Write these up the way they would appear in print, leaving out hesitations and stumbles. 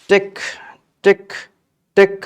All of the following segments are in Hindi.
टिक टिक टिक।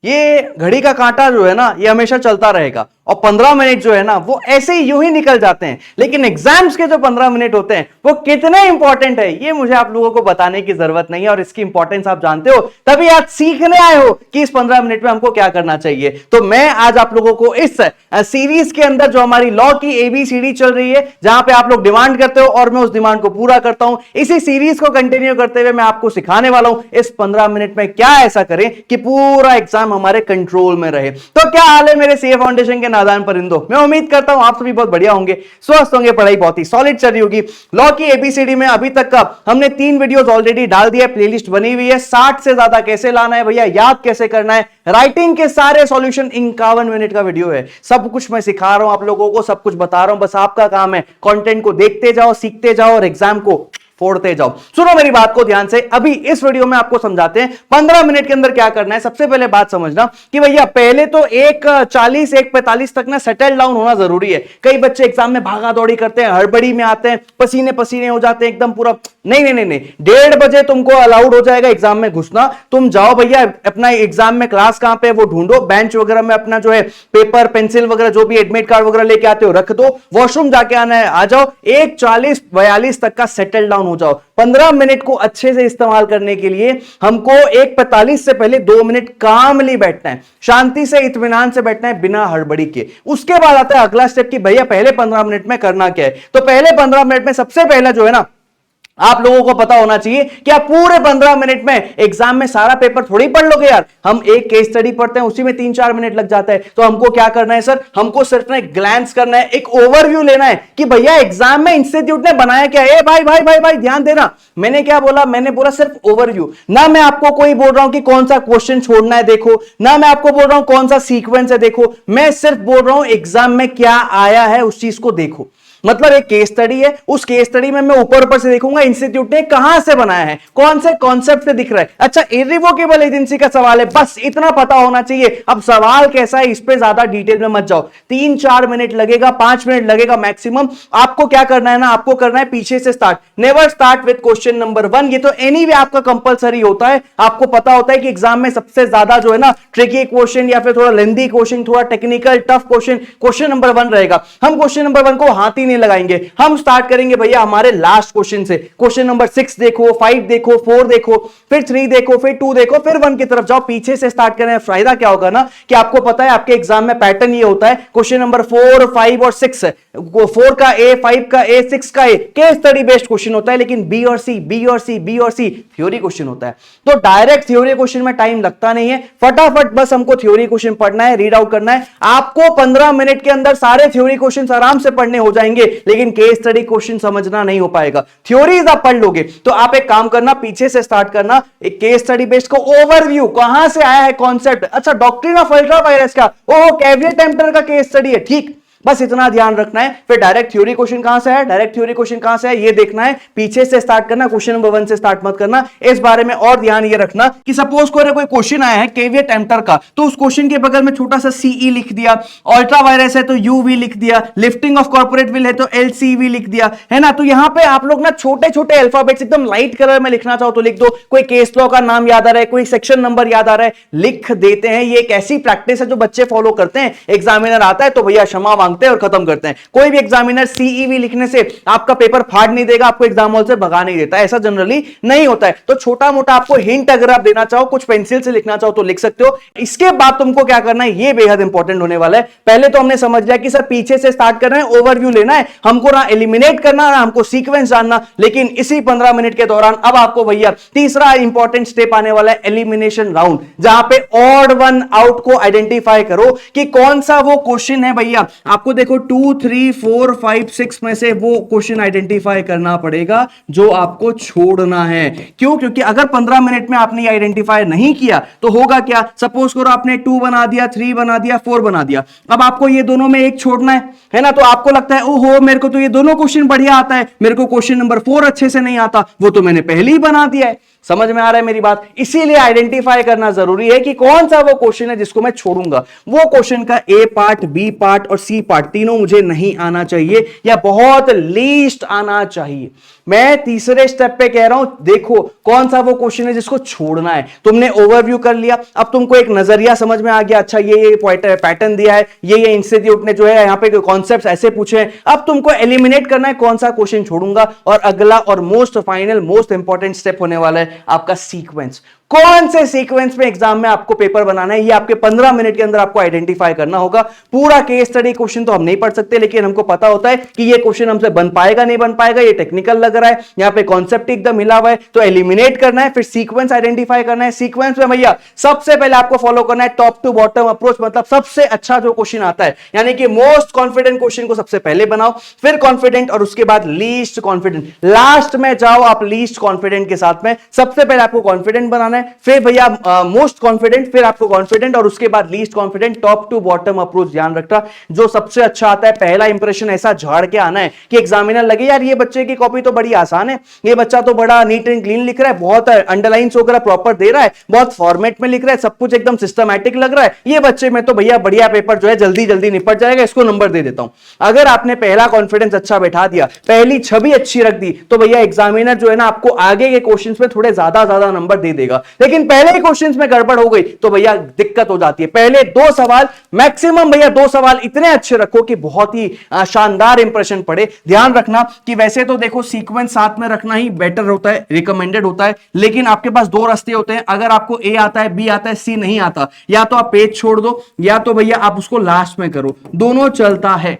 ये घड़ी का कांटा जो है ना, ये हमेशा चलता रहेगा और 15 मिनट जो है ना वो ऐसे ही यूं ही निकल जाते हैं। लेकिन एग्जाम्स के जो 15 मिनट होते हैं वो कितने इंपॉर्टेंट है ये मुझे आप लोगों को बताने की जरूरत नहीं है, और इसकी इंपॉर्टेंस आप जानते हो, तभी आज सीखने आए हो कि इस 15 मिनट में हमको क्या करना चाहिए। तो मैं आज आप लोगों को इस सीरीज के अंदर जो हमारी लॉ की एबीसीडी चल रही है, जहां पे आप लोग डिमांड करते हो और मैं उस डिमांड को पूरा करता हूं, इसी सीरीज को कंटिन्यू करते हुए मैं आपको सिखाने वाला हूं इस 15 मिनट में क्या ऐसा करें कि पूरा एग्जाम हमारे कंट्रोल में रहे। तो क्या हाल है मेरे सीए फाउंडेशन के नादान परिंदों, मैं उम्मीद करता हूं आप सभी बहुत बढ़िया होंगे, स्वस्थ होंगे, पढ़ाई बहुत ही सॉलिड चल रही होगी। लॉ की एबीसीडी में अभी तक का हमने 3 वीडियोस ऑलरेडी डाल दिया, प्लेलिस्ट बनी हुई है। 60 से ज्यादा कैसे लाना है भैया, याद कैसे करना है, राइटिंग के सारे सॉल्यूशन 51 मिनट का वीडियो है। सब कुछ मैं सिखा रहा हूं आप लोगों को, सब कुछ बता रहा हूं, बस आपका काम है कंटेंट को देखते जाओ, सीखते जाओ और एग्जाम को फोड़ते जाओ। सुनो मेरी बात को ध्यान से, अभी इस वीडियो में आपको समझाते हैं 15 मिनट के अंदर क्या करना है। सबसे पहले बात समझना कि भैया पहले तो 1:40 1:45 तक ना सेटल डाउन होना जरूरी है। कई बच्चे एग्जाम में भागा दौड़ी करते हैं, हड़बड़ी में आते हैं, पसीने पसीने हो जाते हैं एकदम पूरा। नहीं नहीं नहीं नहीं, 1:30 बजे तुमको अलाउड हो जाएगा एग्जाम में घुसना। तुम जाओ भैया अपना एग्जाम में क्लास कहां पे वो ढूंढो, बेंच वगैरह में अपना जो है पेपर पेंसिल वगैरह जो भी एडमिट कार्ड वगैरह लेके आते हो रख दो, वॉशरूम जाके आना है आ जाओ। 1:40 42 तक का सेटल डाउन हो जाओ। 15 मिनट को अच्छे से इस्तेमाल करने के लिए हमको 1:45 से पहले 2 मिनट कामली बैठना है, शांति से इत्मीनान से बैठना है बिना हड़बड़ी के। उसके बाद आता है अगला स्टेप कि भैया पहले 15 मिनट में करना क्या है। तो पहले 15 मिनट में सबसे पहला जो है ना, आप लोगों को पता होना चाहिए कि आप पूरे 15 मिनट में एग्जाम में सारा पेपर थोड़ी पढ़ लोगे यार। हम एक केस स्टडी पढ़ते हैं, उसी में 3-4 मिनट लग जाता है। तो हमको क्या करना है सर, हमको सिर्फ ना एक ग्लैंस करना है, एक ओवरव्यू लेना है कि भैया एग्जाम में इंस्टीट्यूट ने बनाया क्या है। भाई भाई भाई भाई ध्यान देना, मैंने क्या बोला, मैंने बोला सिर्फ ओवरव्यू। ना मैं आपको कोई बोल रहा हूं कि कौन सा क्वेश्चन छोड़ना है देखो, ना मैं आपको बोल रहा हूं कौन सा सीक्वेंस है देखो, मैं सिर्फ बोल रहा हूं एग्जाम में क्या आया है उस चीज को देखो। मतलब एक केस स्टडी है, उस केस स्टडी में मैं ऊपर ऊपर से देखूंगा इंस्टीट्यूट ने कहां से बनाया है, कौन से कॉन्सेप्ट से दिख रहा है। अच्छा इर्रिवोकेबल एजेंसी का सवाल है, बस इतना पता होना चाहिए। अब सवाल कैसा है इस पे ज्यादा डिटेल में मत जाओ। 3-4 मिनट लगेगा, 5 मिनट लगेगा मैक्सिमम। आपको क्या करना है ना, आपको करना है पीछे से start. Never start with question number 1। ये तो एनीवे आपका कंपलसरी होता है। आपको पता होता है कि एग्जाम में सबसे ज्यादा जो है ना ट्रिकी क्वेश्चन या फिर थोड़ा लेंथी क्वेश्चन, थोड़ा टेक्निकल टफ क्वेश्चन नंबर 1 रहेगा। हम क्वेश्चन नंबर 1 को हाथ ही लगाएंगे, हम स्टार्ट करेंगे भैया हमारे लास्ट क्वेश्चन से। क्वेश्चन नंबर 6 देखो, 5 देखो, 4 देखो, फिर 3 देखो, फिर 2 देखो, फिर 1 की तरफ जाओ। पीछे से स्टार्ट करें। फायदा क्या होगा ना कि आपको पता है आपके एग्जाम में पैटर्न ये होता है, क्वेश्चन नंबर 4, 5 और 6, 4 का ए, 5 का ए, 6 का ए केस स्टडी बेस्ड क्वेश्चन होता है, लेकिन बी और सी, बी और सी, बी और सी थ्योरी क्वेश्चन होता है। तो डायरेक्ट थ्योरी क्वेश्चन में टाइम लगता नहीं है, फटाफट बस हमको थ्योरी क्वेश्चन पढ़ना है, रीड आउट करना है। आपको 15 मिनट के अंदर सारे थ्योरी क्वेश्चन आराम से पढ़ने हो जाएंगे, लेकिन केस स्टडी क्वेश्चन समझना नहीं हो पाएगा। थ्योरीज आप पढ़ लोगे तो आप एक काम करना, पीछे से स्टार्ट करना, एक केस स्टडी बेस्ड को ओवरव्यू, कहां से आया है कॉन्सेप्ट। अच्छा डॉक्ट्रिन ऑफ अल्ट्रा वायरस का, ओह कैवियर टेम्पटर का केस स्टडी है, ठीक, बस इतना ध्यान रखना है। फिर डायरेक्ट थ्योरी क्वेश्चन कहां से है, डायरेक्ट थ्योरी क्वेश्चन कहां से है ये देखना है, पीछे से स्टार्ट करना, क्वेश्चन नंबर 1 से स्टार्ट मत करना। इस बारे में और ध्यान ये रखना कि सपोज कोई क्वेश्चन आया है केवियर टेम्पटर का, तो उस क्वेश्चन के बगल में छोटा सा सीई लिख दिया, अल्ट्रा वायरस है तो यूवी लिख दिया, लिफ्टिंग ऑफ कॉर्पोरेट विल है तो एलसीवी लिख दिया, है ना। तो यहां पे आप लोग ना छोटे छोटे अल्फाबेट्स एकदम लाइट कलर में लिखना चाहो तो लिख दो। कोई केस लॉ का नाम याद आ रहा है, कोई सेक्शन नंबर याद आ रहा है, लिख देते हैं। ये एक ऐसी प्रैक्टिस है जो बच्चे फॉलो करते हैं, एग्जामिनर आता है तो भैया क्षमा मांगते हैं और खत्म करते हैं। कोई भी एग्जामिनर सीईवी लिखने से आपका पेपर फाड़ नहीं देगा, आपको एग्जाम हॉल से भगा नहीं देता, ऐसा जनरली नहीं होता है। तो छोटा मोटा आपको हिंट अगर आप देना चाहो, कुछ पेंसिल से लिखना चाहो तो लिख सकते हो। इसके बाद तुमको क्या करना है, ये बेहद इंपॉर्टेंट होने वाला है। पहले तो हमने समझ लिया कि सर पीछे से स्टार्ट करना है, ओवरव्यू लेना है, हमको ना एलिमिनेट करना ना हमको सीक्वेंस जानना। लेकिन इसी 15 मिनट के दौरान अब आपको भैया तीसरा इंपॉर्टेंट स्टेप आने वाला है, एलिमिनेशन राउंड, जहां पे ऑड वन आउट को आइडेंटिफाई करो कि कौन सा वो क्वेश्चन है। भैया आपको देखो 2, 3, 4, 5, 6 में से वो क्वेश्चन आइडेंटिफाई करना पड़ेगा जो आपको छोड़ना है। क्यों? क्योंकि अगर 15 मिनट में आपने आइडेंटिफाई नहीं किया तो होगा क्या, सपोज करो आपने 2 बना दिया, 3 बना दिया, 4 बना दिया, अब आपको ये दोनों में एक छोड़ना है ना। तो आपको लगता है ओहो मेरे को तो ये दोनों क्वेश्चन बढ़िया आता है, मेरे को क्वेश्चन नंबर 4 अच्छे से नहीं आता, वो तो मैंने पहले ही बना दिया है। समझ में आ रहा है मेरी बात? इसीलिए आइडेंटिफाई करना जरूरी है कि कौन सा वो क्वेश्चन है जिसको मैं छोड़ूंगा। वो क्वेश्चन का ए पार्ट, बी पार्ट और सी पार्ट तीनों मुझे नहीं आना चाहिए या बहुत लीस्ट आना चाहिए। मैं तीसरे स्टेप पे कह रहा हूं, देखो कौन सा वो क्वेश्चन है जिसको छोड़ना है। तुमने ओवरव्यू कर लिया, अब तुमको एक नजरिया समझ में आ गया, अच्छा ये पैटर्न दिया है, ये इंस्टीट्यूट ने जो है यहाँ पे कॉन्सेप्ट्स ऐसे पूछे हैं। अब तुमको एलिमिनेट करना है कौन सा क्वेश्चन छोड़ूंगा, और अगला और most final most important step होने वाला है आपका सीक्वेंस। कौन से सीक्वेंस में एग्जाम में आपको पेपर बनाना है, ये आपके 15 मिनट के अंदर आपको आइडेंटिफाई करना होगा। पूरा केस स्टडी क्वेश्चन तो हम नहीं पढ़ सकते, लेकिन हमको पता होता है कि ये क्वेश्चन हमसे बन पाएगा नहीं बन पाएगा, ये टेक्निकल लग रहा है, यहां पे कॉन्सेप्ट एकदम मिला हुआ है, तो एलिमिनेट करना है, फिर सीक्वेंस आइडेंटिफाई करना है। सीक्वेंस में भैया सबसे पहले आपको फॉलो करना है टॉप टू बॉटम अप्रोच, मतलब सबसे अच्छा जो क्वेश्चन आता है, यानी कि मोस्ट कॉन्फिडेंट क्वेश्चन को सबसे पहले बनाओ, फिर कॉन्फिडेंट, और उसके बाद लीस्ट कॉन्फिडेंट, लास्ट में जाओ आप लीस्ट कॉन्फिडेंट के साथ में। सबसे पहले आपको कॉन्फिडेंट बनाना है, फिर भैया मोस्ट कॉन्फिडेंट, फिर आपको कॉन्फिडेंट, और उसके बाद least confident. Top to bottom approach ध्यान रखना, जो सबसे अच्छा आता है। पहला इंप्रेशन ऐसा झाड़ के आना है कि एग्जामिनर लगे यार ये बच्चे की कॉपी तो बड़ी आसान है, ये बच्चा तो बड़ा नीट एंड क्लीन लिख रहा है, बहुत अंडरलाइंस वगैरह प्रॉपर दे रहा है, बहुत फॉर्मेट में लिख रहा है, सब कुछ एकदम सिस्टमैटिक लग रहा है, ये बच्चे में तो भैया बढ़िया पेपर जो है जल्दी जल्दी निपट जाएगा, इसको नंबर दे देता हूं। अगर आपने पहला कॉन्फिडेंस अच्छा बैठा दिया, पहली छवि अच्छी रख दी, तो भैया एग्जामिनर जो है ना आपको आगे के क्वेश्चंस में थोड़े ज्यादा नंबर दे देगा। लेकिन पहले ही क्वेश्चंस में गड़बड़ हो गई तो भैया दिक्कत हो जाती है। पहले 2 सवाल मैक्सिमम भैया 2 सवाल इतने अच्छे रखो कि बहुत ही शानदार इंप्रेशन पड़े। ध्यान रखना कि वैसे तो देखो सीक्वेंस साथ में रखना ही बेटर होता है, रिकमेंडेड होता है, लेकिन आपके पास 2 रास्ते होते हैं। अगर आपको ए आता है, बी आता है, सी नहीं आता, या तो आप पेज छोड़ दो, या तो भैया आप उसको लास्ट में करो, दोनों चलता है,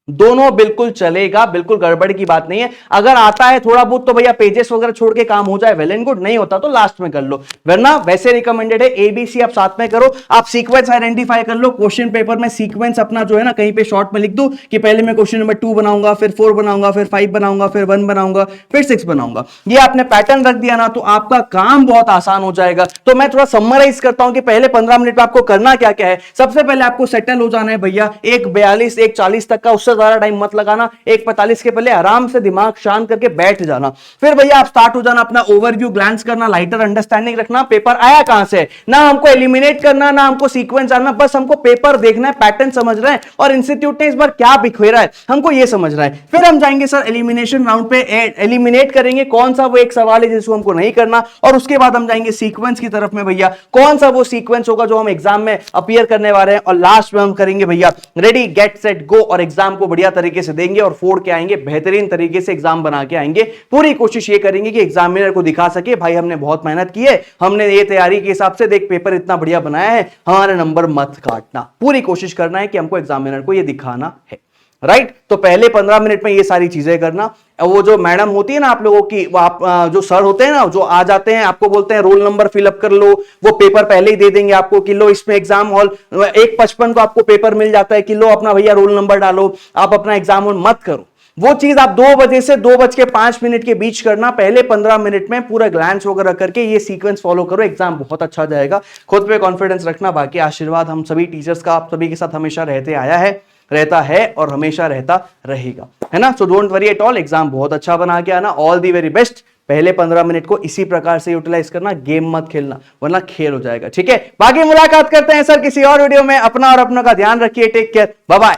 दोनों बिल्कुल चलेगा, बिल्कुल गड़बड़ की बात नहीं है। अगर आता है थोड़ा बहुत तो भैया पेजेस वगैरह छोड़ के काम हो जाए, वेल एंड गुड, नहीं होता तो लास्ट में कर लो, वरना वैसे रिकमेंडेड है एबीसी आप साथ में करो। आप सीक्वेंस आइडेंटिफाई कर लो, क्वेश्चन पेपर में सीक्वेंस अपना जो है ना कहीं पे शॉर्ट में लिख दो कि पहले मैं क्वेश्चन नंबर 2 बनाऊंगा, फिर 4 बनाऊंगा, फिर 5 बनाऊंगा, फिर 1 बनाऊंगा, फिर 6 बनाऊंगा। ये आपने पैटर्न रख दिया ना तो आपका काम बहुत आसान हो जाएगा। तो मैं थोड़ा समराइज करता हूं कि पहले 15 मिनट में आपको करना क्या क्या है। सबसे पहले आपको सेटल हो जाना है भैया 1:42 1:40 तक का, उससे ज्यादा टाइम मत लगाना। 1:45 के पहले आराम से दिमाग शांत करके बैठ जाना। फिर भैया आप स्टार्ट हो जाना, अपना ओवरव्यू ग्लांस करना, लाइटर अंडरस्टैंडिंग रखना, पेपर आया कहां से, ना हमको एलिमिनेट करना, ना हमको सीक्वेंस जानना, बस हमको पेपर देखना है, पैटर्न समझना है, और इंस्टीट्यूट ने इस बार क्या बिखेरा है हमको ये समझना है। फिर हम जाएंगे सर एलिमिनेशन राउंड पे, एलिमिनेट करेंगे कौन सा वो एक सवाल है जिसको हमको नहीं करना, और उसके बाद हम जाएंगे सीक्वेंस की तरफ में भैया, कौन सा वो सीक्वेंस होगा जो हम एग्जाम में अपीयर करने वाले हैं, और लास्ट में हम करेंगे भैया रेडी गेट सेट गो, और एग्जाम को बढ़िया तरीके से देंगे और फोड़ के आएंगे, बेहतरीन तरीके से एग्जाम बना के आएंगे। पूरी कोशिश ये करेंगे कि एग्जामिनर को दिखा सके भाई हमने बहुत मेहनत की है, हमने ये तैयारी के हिसाब से देख पेपर इतना बढ़िया बनाया है, हमारे नंबर मत काटना। पूरी कोशिश करना है कि हमको एग्जामिनर को ये दिखाना है, राइट। तो पहले 15 मिनट में ये सारी चीजें करना। वो जो मैडम होती है ना आप लोगों की, वो आप जो सर होते हैं ना जो आ जाते हैं आपको बोलते हैं रोल नंबर फिलअप कर लो, वो पेपर पहले ही दे देंगे आपको कि लो इसमें एग्जाम हॉल 1:55 को आपको पेपर मिल जाता है कि लो अपना भैया रोल नंबर डालो, आप अपना एग्जाम हॉल मत करो। वो चीज आप 2 बजे से 2:05 के बीच करना। पहले 15 मिनट में पूरा ग्लैंस वगैरह करके ये सीक्वेंस फॉलो करो, एग्जाम बहुत अच्छा जाएगा। खुद पे कॉन्फिडेंस रखना, बाकी आशीर्वाद हम सभी टीचर्स का आप सभी के साथ हमेशा रहते आया है, रहता है और हमेशा रहता रहेगा, है ना। So don't worry at all, exam बहुत अच्छा बना के आना। All the very best. पहले 15 मिनट को इसी प्रकार से यूटिलाइज करना, गेम मत खेलना वरना खेल हो जाएगा, ठीक है। बाकी मुलाकात करते हैं सर किसी और वीडियो में। अपना और अपनों का ध्यान रखिए, टेक केयर, बाय बाय।